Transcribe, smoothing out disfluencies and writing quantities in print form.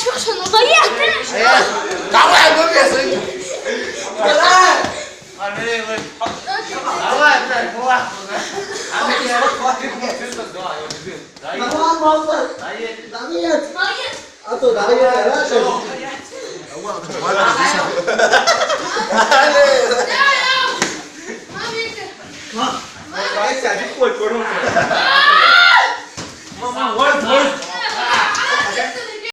Kaçmasın o da yetti. Kamu yang gue biasa. Cái xài cái quần của nó.